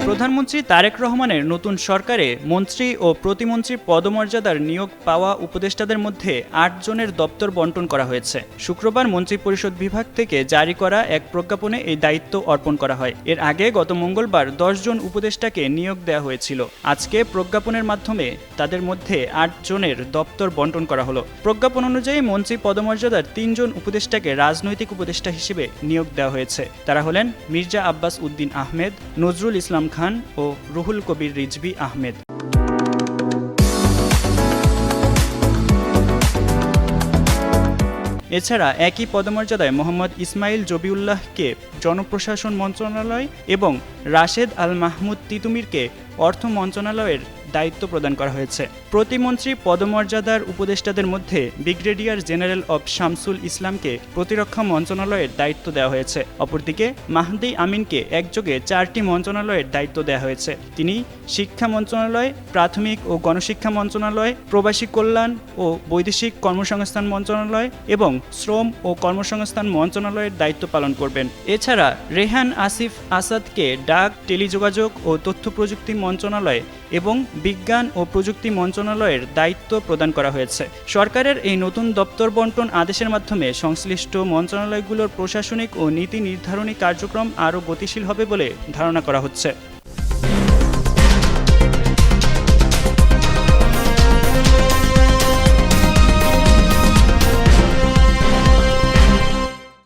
প্রধানমন্ত্রী তারেক রহমানের নতুন সরকারে মন্ত্রী ও প্রতিমন্ত্রীর পদমর্যাদার নিয়োগ পাওয়া উপদেষ্টাদের মধ্যে ৮ জনের দপ্তর বণ্টন করা হয়েছে। শুক্রবার মন্ত্রিপরিষদ বিভাগ থেকে জারি করা এক প্রজ্ঞাপনে এই দায়িত্ব অর্পণ করা হয়। এর আগে গত মঙ্গলবার ১০ জন উপদেষ্টাকে নিয়োগ দেওয়া হয়েছিল। আজকে প্রজ্ঞাপনের মাধ্যমে তাদের মধ্যে ৮ জনের দপ্তর বণ্টন করা হলো। প্রজ্ঞাপন অনুযায়ী মন্ত্রী পদমর্যাদার ৩ জন উপদেষ্টাকে রাজনৈতিক উপদেষ্টা হিসেবে নিয়োগ দেওয়া হয়েছে। তারা হলেন মির্জা আব্বাস উদ্দিন আহমেদ, নজরুল ইসলাম খান ও রুহুল কবির রিজভী আহমেদ। এছাড়া একই পদমর্যাদায় মোহাম্মদ ইসমাইল জবিউল্লাহকে জনপ্রশাসন মন্ত্রণালয় এবং রাশেদ আল মাহমুদ তিতুমিরকে অর্থ মন্ত্রণালয়ের দায়িত্ব প্রদান করা হয়েছে। প্রতিমন্ত্রী পদমর্যাদার উপদেষ্টাদের মধ্যে ব্রিগেডিয়ার জেনারেল অব শামসুল ইসলামকে প্রতিরক্ষা মন্ত্রণালয়ের দায়িত্ব দেওয়া হয়েছে। অপরদিকে মাহদি আমিনকে একযোগে 4টি মন্ত্রণালয়ের দায়িত্ব দেওয়া হয়েছে। তিনি শিক্ষা মন্ত্রণালয়, প্রাথমিক ও গণশিক্ষা মন্ত্রণালয়, প্রবাসী কল্যাণ ও বৈদেশিক কর্মসংস্থান মন্ত্রণালয় এবং শ্রম ও কর্মসংস্থান মন্ত্রণালয়ের দায়িত্ব পালন করবেন। এছাড়া রেহান আসিফ আসাদকে ডাক, টেলিযোগাযোগ ও তথ্য প্রযুক্তি মন্ত্রণালয় এবং বিজ্ঞান ও প্রযুক্তি মন্ত্রণালয়ের দায়িত্ব প্রদান করা হয়েছে। সরকারের এই নতুন দপ্তর বণ্টন আদেশের মাধ্যমে সংশ্লিষ্ট মন্ত্রণালয়গুলোর প্রশাসনিক ও নীতি নির্ধারণী কার্যক্রম আরও গতিশীল হবে বলে ধারণা করা হচ্ছে।